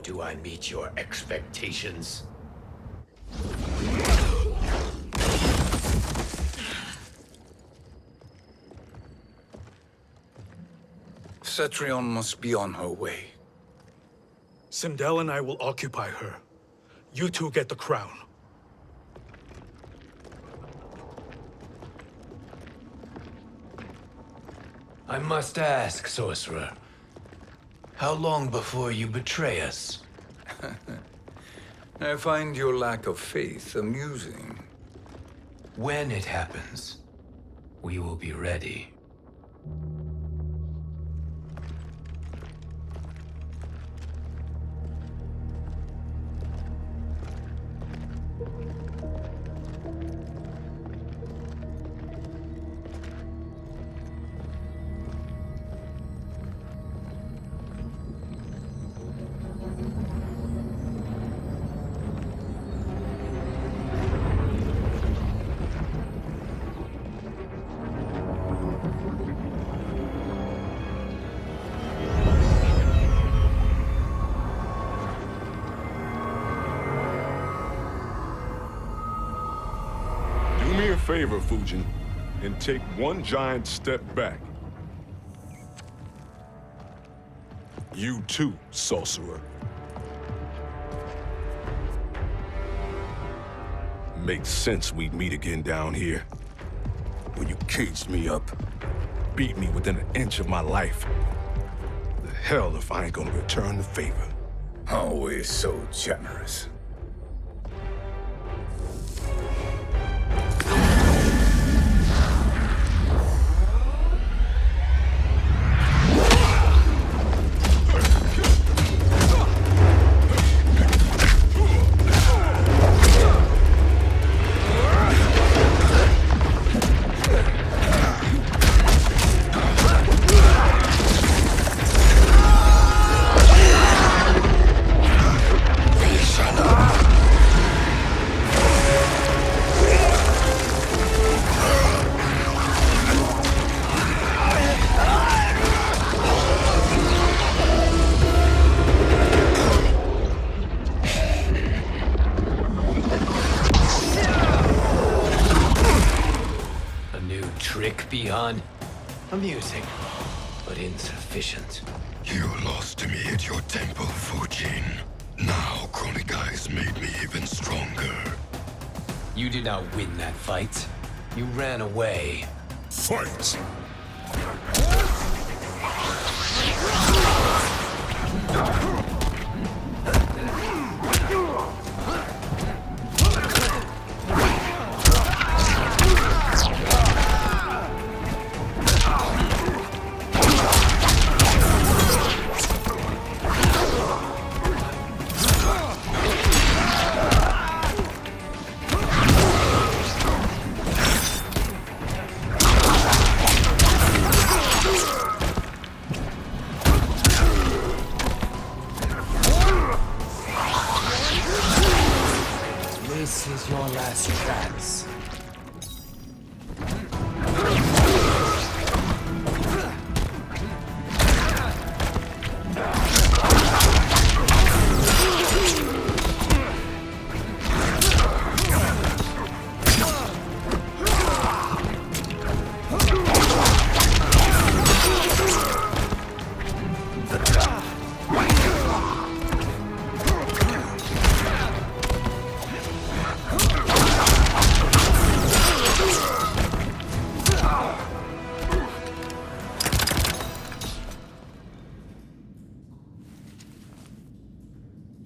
do I meet your expectations? Cetrion must be on her way. Sindel and I will occupy her. You two get the crown. I must ask, sorcerer. How long before you betray us? I find your lack of faith amusing. When it happens, we will be ready. Do me a favor, Fujin, and take one giant step back. You too, sorcerer. Makes sense we'd meet again down here. When you caged me up, beat me within an inch of my life. The hell if I ain't gonna return the favor. Always so generous. Beyond amusing, but insufficient. You lost to me at your temple, Fujin. Now Chronic Eyes made me even stronger. You did not win that fight. You ran away. Fight! This is your last chance.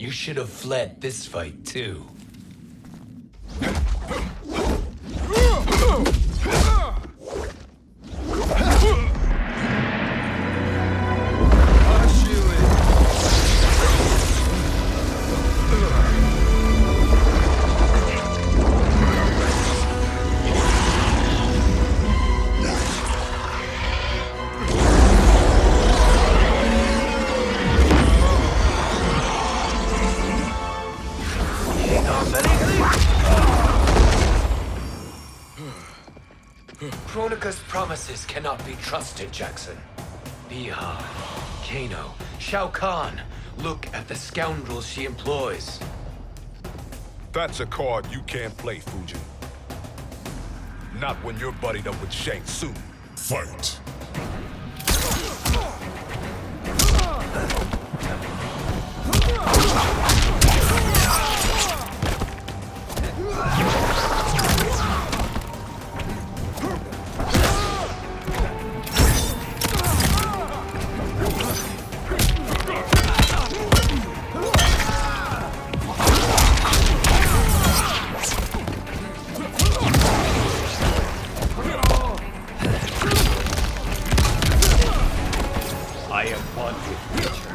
You should have fled this fight, too. Kronika's promises cannot be trusted, Jackson. Biha, Kano, Shao Kahn, Look at the scoundrels she employs. That's a card you can't play, Fujin. Not when you're buddied up with Shang Tsung. Fight! I am one with nature.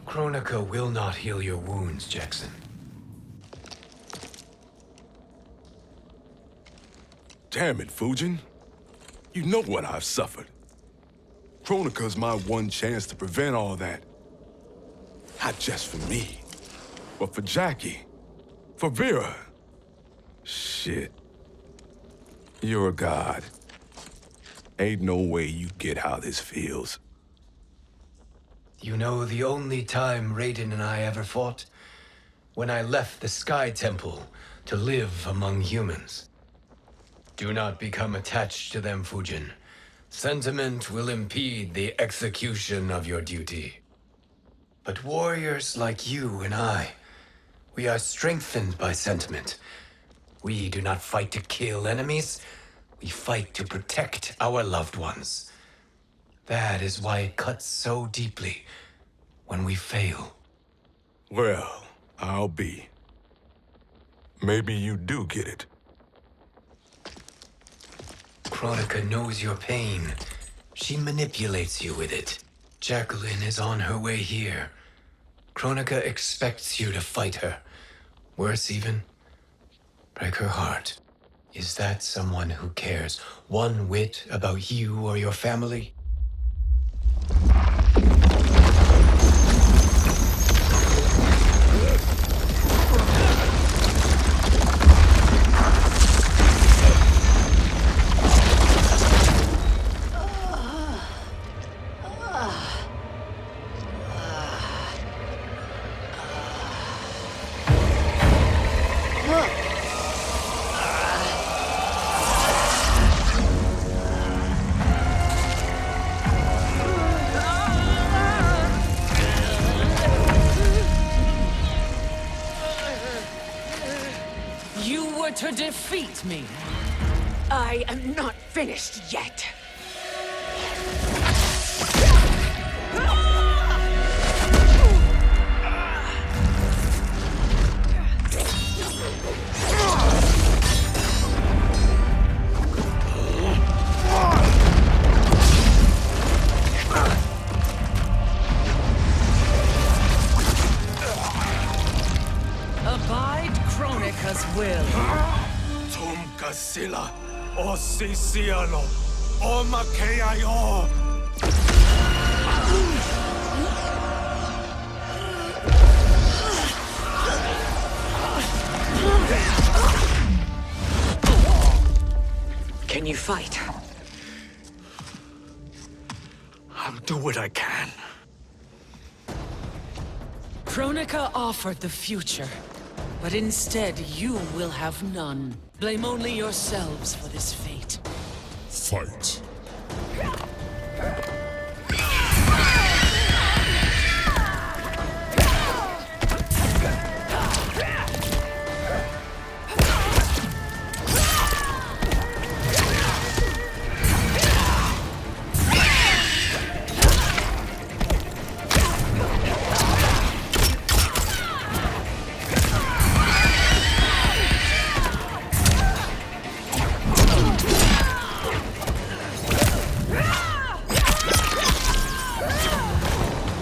Kronika will not heal your wounds, Jackson. Damn it, Fujin. You know what I've suffered. Kronika's my one chance to prevent all that. Not just for me, but for Jackie, for Vera. Shit. You're a god. Ain't no way you get how this feels. You know the only time Raiden and I ever fought? When I left the Sky Temple to live among humans. Do not become attached to them, Fujin. Sentiment will impede the execution of your duty. But warriors like you and I, we are strengthened by sentiment. We do not fight to kill enemies. We fight to protect our loved ones. That is why it cuts so deeply when we fail. Well, I'll be. Maybe you do get it. Kronika knows your pain. She manipulates you with it. Jacqueline is on her way here. Kronika expects you to fight her. Worse even, break her heart. Is that someone who cares one whit about you or your family? To defeat me. I am not finished yet. Abide Kronika's will. Sila, o Sisialo, o Makeayo. Can you fight? I'll do what I can. Kronika offered the future, but instead you will have none. Blame only yourselves for this fate. Fight.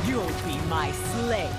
You'll be my slave.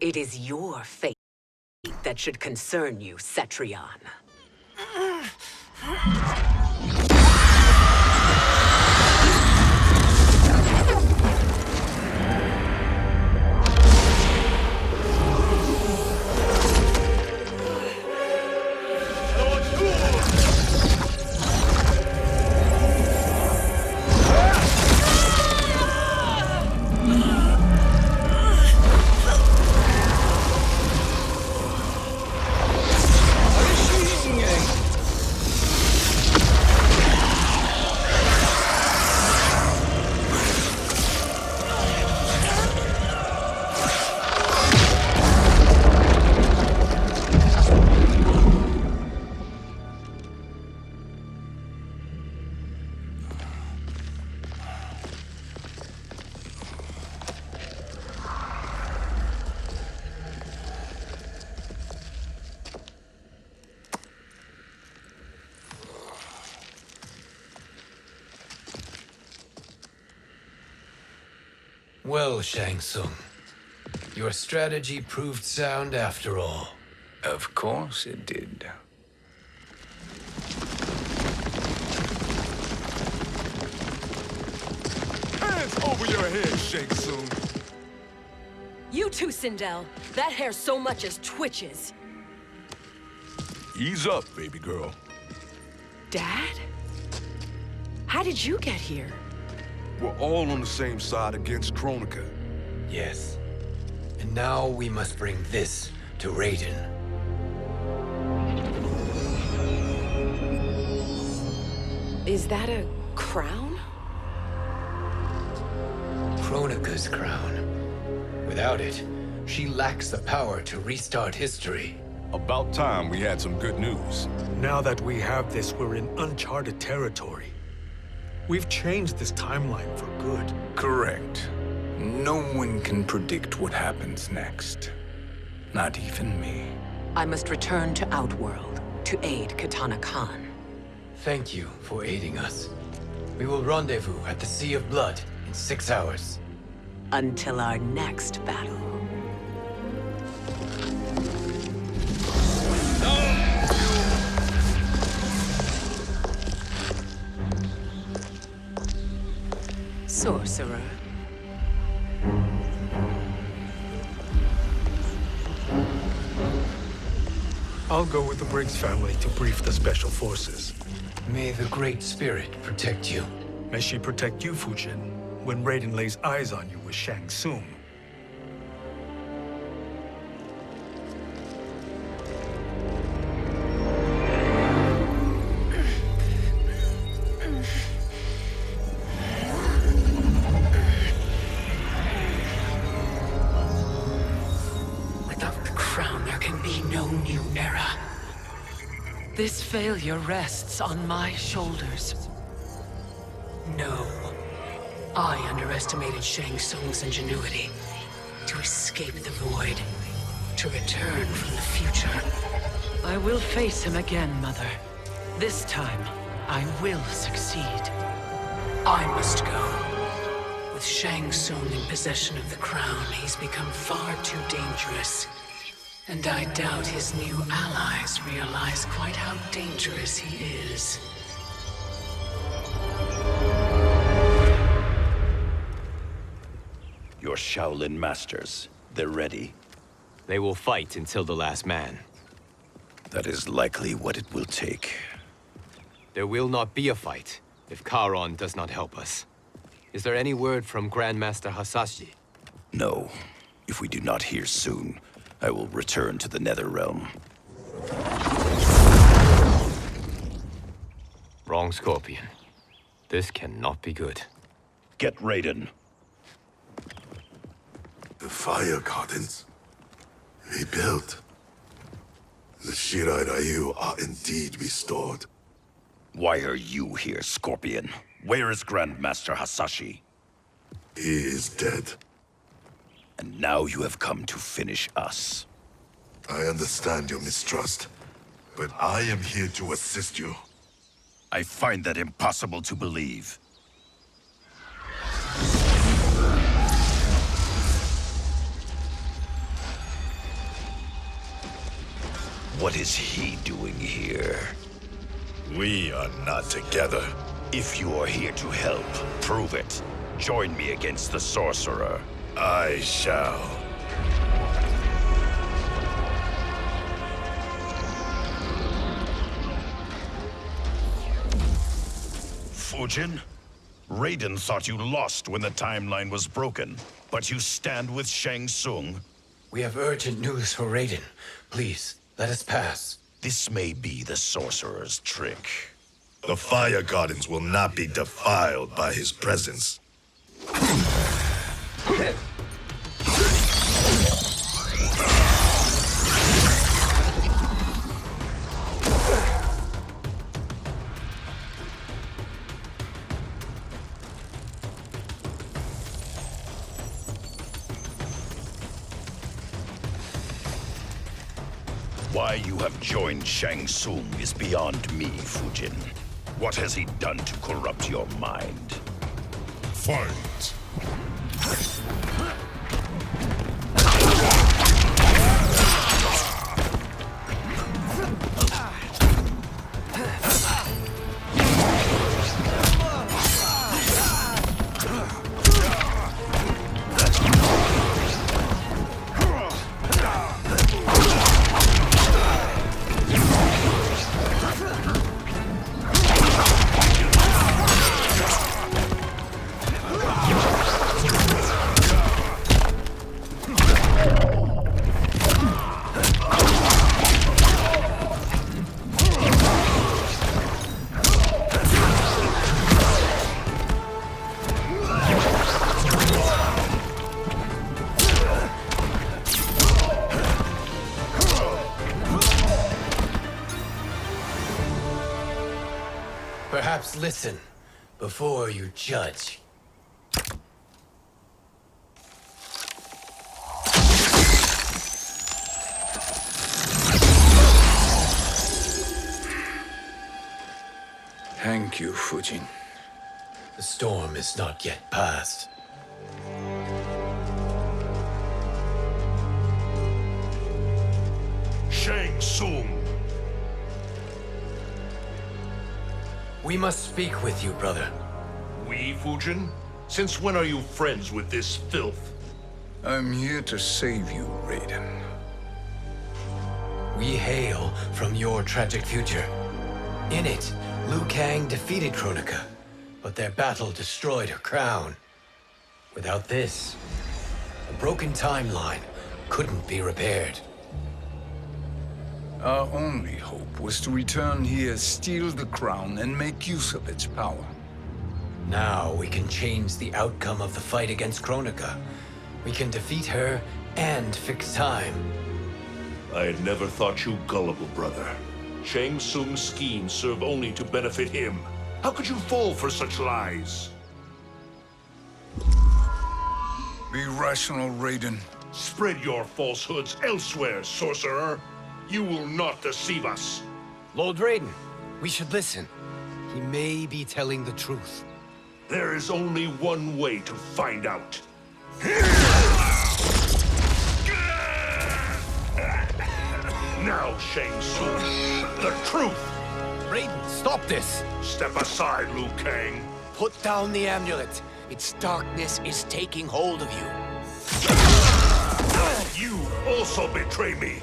It is your fate that should concern you, Cetrion. Well, Shang Tsung, your strategy proved sound after all. Of course it did. Hands over your head, Shang Tsung. You too, Sindel. That hair so much as twitches. Ease up, baby girl. Dad? How did you get here? We're all on the same side against Kronika. Yes. And now we must bring this to Raiden. Is that a crown? Kronika's crown. Without it, she lacks the power to restart history. About time we had some good news. Now that we have this, we're in uncharted territory. We've changed this timeline for good. Correct. No one can predict what happens next. Not even me. I must return to Outworld to aid Katana Khan. Thank you for aiding us. We will rendezvous at the Sea of Blood in 6 hours. Until our next battle. Sorcerer. I'll go with the Briggs family to brief the Special Forces. May the Great Spirit protect you. May she protect you, Fujin, when Raiden lays eyes on you with Shang Tsung. Without the crown, there can be no new era. This failure rests on my shoulders. No. I underestimated Shang Tsung's ingenuity. To escape the void. To return from the future. I will face him again, Mother. This time, I will succeed. I must go. With Shang Tsung in possession of the crown, he's become far too dangerous. And I doubt his new allies realize quite how dangerous he is. your Shaolin masters. They're ready. They will fight until the last man. That is likely what it will take. There will not be a fight if Charon does not help us. Is there any word from Grandmaster Hasashi? No. If we do not hear soon, I will return to the Netherrealm. Wrong, Scorpion. This cannot be good. Get Raiden. The fire gardens rebuilt. The Shirai Ryu are indeed restored. Why are you here, Scorpion? Where is Grandmaster Hasashi? He is dead. And now you have come to finish us. I understand your mistrust, but I am here to assist you. I find that impossible to believe. What is he doing here? We are not together. If you are here to help, prove it. Join me against the sorcerer. I shall. Fujin? Raiden thought you lost when the timeline was broken, but you stand with Shang Tsung. We have urgent news for Raiden. Please, let us pass. This may be the sorcerer's trick. The fire gardens will not be defiled by his presence. Why you have joined Shang Tsung is beyond me, Fujin. What has he done to corrupt your mind? Fight! Perhaps listen before you judge. Thank you, Fujin. The storm is not yet past. Shang Tsung! We must speak with you, brother. We, Fujin? Since when are you friends with this filth? I'm here to save you, Raiden. We hail from your tragic future. In it, Liu Kang defeated Kronika, but their battle destroyed her crown. Without this, a broken timeline couldn't be repaired. Our only hope was to return here, steal the crown, and make use of its power. Now we can change the outcome of the fight against Kronika. We can defeat her and fix time. I had never thought you gullible, brother. Shang Tsung's schemes serve only to benefit him. How could you fall for such lies? Be rational, Raiden. Spread your falsehoods elsewhere, sorcerer. You will not deceive us. Lord Raiden, we should listen. He may be telling the truth. There is only one way to find out. Now, Shang Tsung, the truth! Raiden, stop this! Step aside, Liu Kang. Put down the amulet. Its darkness is taking hold of you. You also betray me!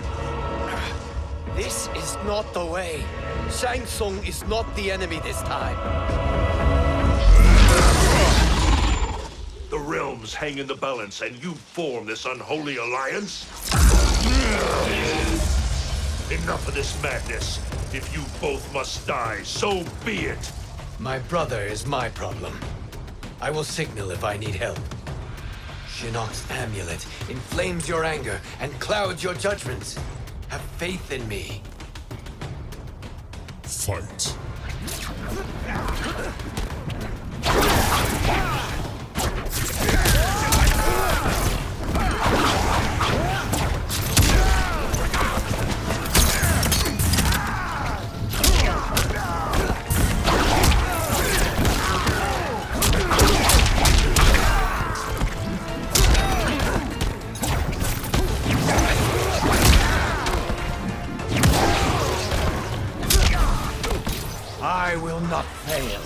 This is not the way. Shang Tsung is not the enemy this time. The realms hang in the balance, and you form this unholy alliance? Enough of this madness. If you both must die, so be it. My brother is my problem. I will signal if I need help. Shinnok's amulet inflames your anger and clouds your judgments. Have faith in me. Fight. I will not fail.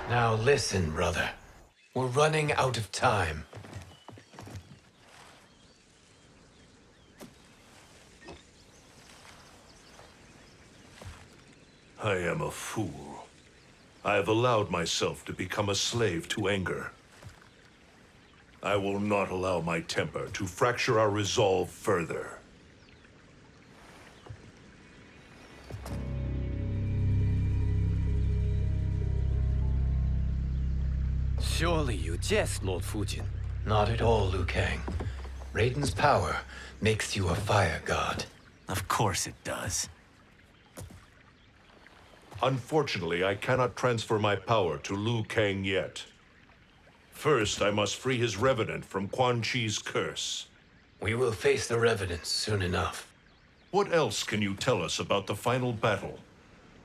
Now listen, brother. We're running out of time. I am a fool. I have allowed myself to become a slave to anger. I will not allow my temper to fracture our resolve further. Surely you jest, Lord Fujin. Not at all, Liu Kang. Raiden's power makes you a fire god. Of course it does. Unfortunately, I cannot transfer my power to Liu Kang yet. First, I must free his Revenant from Quan Chi's curse. We will face the Revenants soon enough. What else can you tell us about the final battle?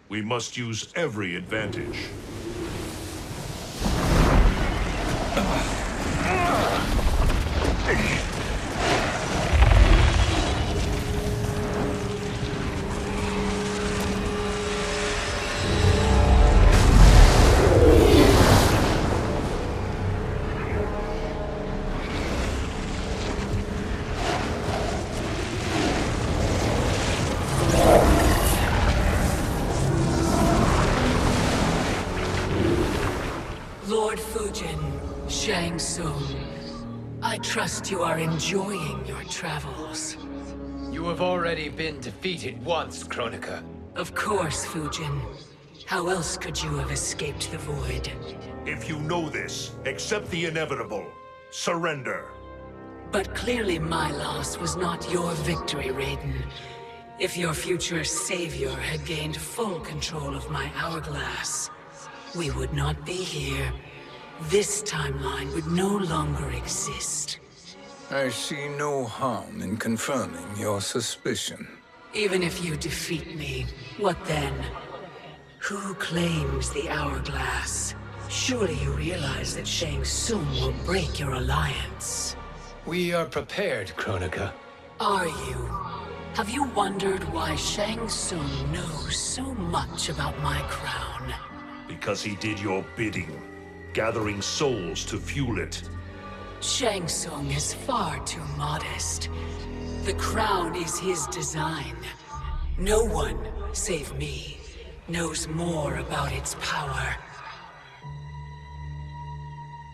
We must use every advantage. Lord Fujin, Shang Tsung, I trust you are enjoying your travels. You have already been defeated once, Kronika. Of course, Fujin. How else could you have escaped the void? If you know this, accept the inevitable. Surrender. But clearly my loss was not your victory, Raiden. If your future savior had gained full control of my hourglass, we would not be here. This timeline would no longer exist. I see no harm in confirming your suspicion. Even if you defeat me, what then? Who claims the hourglass? Surely you realize that Shang Tsung will break your alliance. We are prepared, Kronika. Are you? Have you wondered why Shang Tsung knows so much about my crown? Because he did your bidding, gathering souls to fuel it. Shang Tsung is far too modest. The crown is his design. No one, save me, knows more about its power.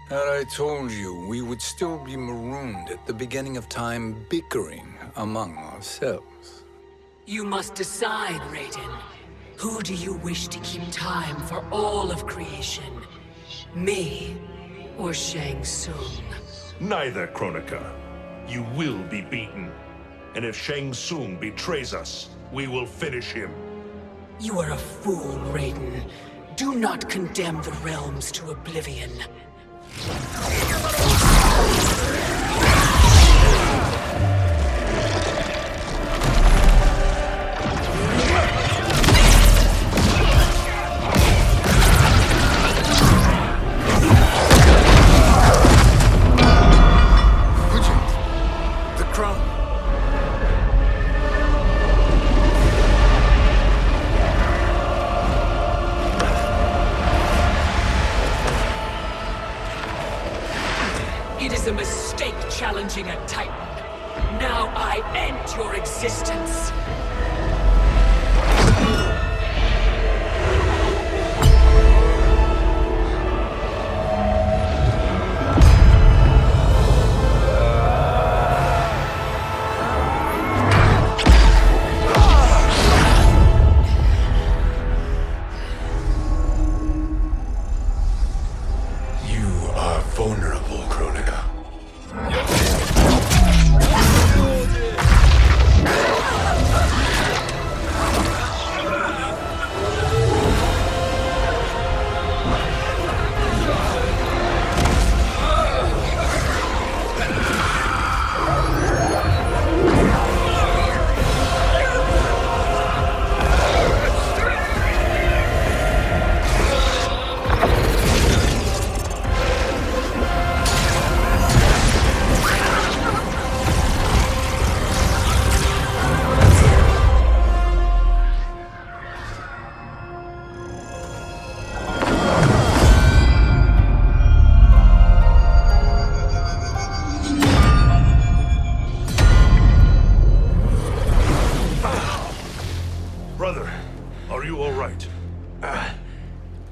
Had I told you, we would still be marooned at the beginning of time, bickering among ourselves. You must decide, Raiden. Who do you wish to keep time for all of creation? Me or Shang Tsung? Neither, Kronika. You will be beaten. And if Shang Tsung betrays us, we will finish him. You are a fool, Raiden. Do not condemn the realms to oblivion. The crown. It is a mistake challenging a Titan. Now I end your existence. You are vulnerable, Kronika. Brother, are you all right?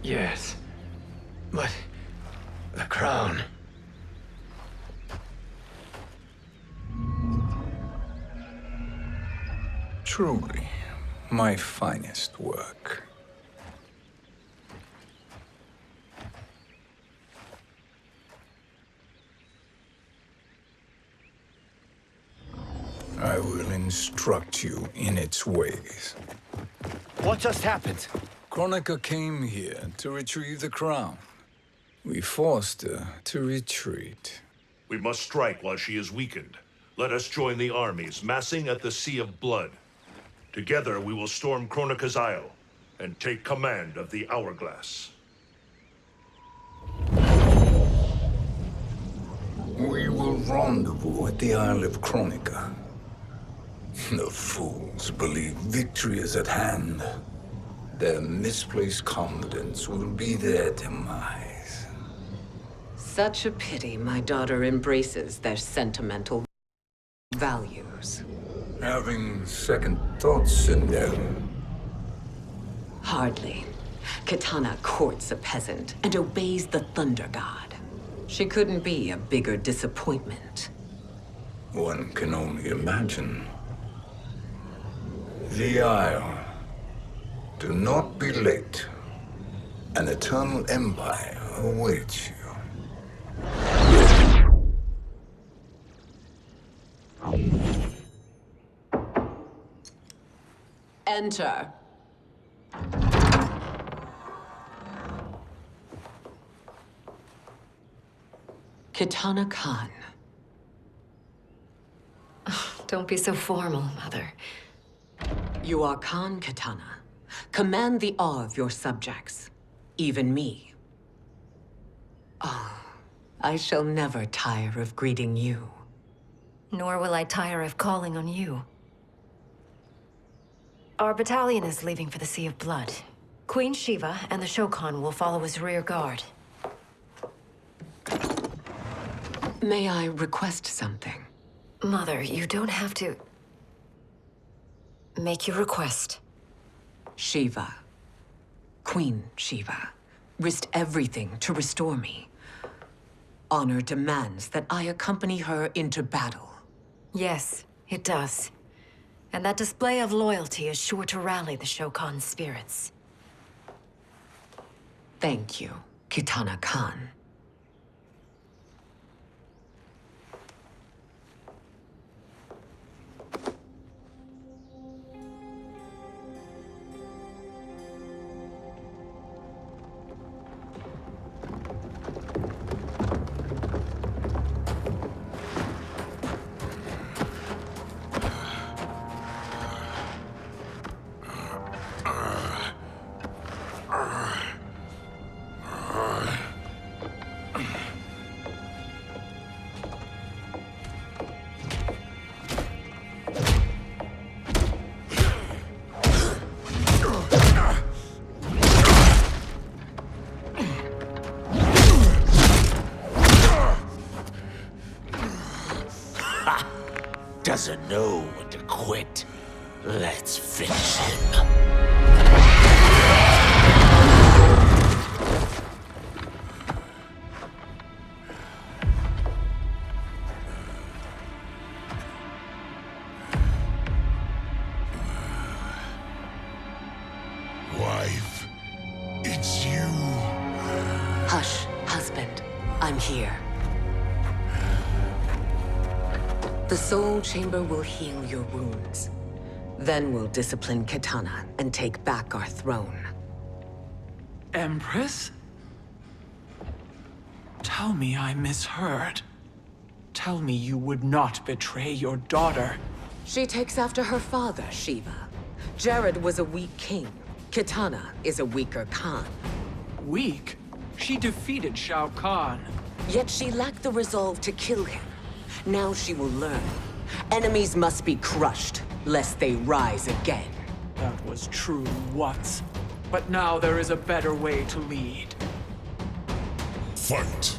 Yes. But the crown. Truly, my finest work. I will instruct you in its ways. What just happened? Kronika came here to retrieve the crown. We forced her to retreat. We must strike while she is weakened. Let us join the armies massing at the Sea of Blood. Together we will storm Kronika's Isle and take command of the Hourglass. We will rendezvous at the Isle of Kronika. The fools believe victory is at hand. Their misplaced confidence will be their demise. Such a pity my daughter embraces their sentimental values. Having second thoughts in them. Hardly. Kitana courts a peasant and obeys the Thunder God. She couldn't be a bigger disappointment. One can only imagine. The Isle. Do not be late. An eternal empire awaits you. Enter. Kitana Khan. Don't be so formal, Mother. You are Khan Kitana. Command the awe of your subjects, even me. Oh, I shall never tire of greeting you. Nor will I tire of calling on you. Our battalion is leaving for the Sea of Blood. Queen Shiva and the Shokan will follow as rear guard. May I request something? Mother, you don't have to... make your request. Shiva, Queen Shiva, risked everything to restore me. Honor demands that I accompany her into battle. Yes, it does. And that display of loyalty is sure to rally the Shokan's spirits. Thank you, Kitana Khan. Ha! Doesn't know when to quit. Let's finish him. Wife, it's you. Hush, husband. I'm here. The Soul Chamber will heal your wounds. Then we'll discipline Kitana and take back our throne. Empress? Tell me I misheard. Tell me you would not betray your daughter. She takes after her father, Shiva. Jared was a weak king. Kitana is a weaker Khan. Weak? She defeated Shao Kahn. Yet she lacked the resolve to kill him. Now she will learn. Enemies must be crushed, lest they rise again. That was true once. But now there is a better way to lead. Fight!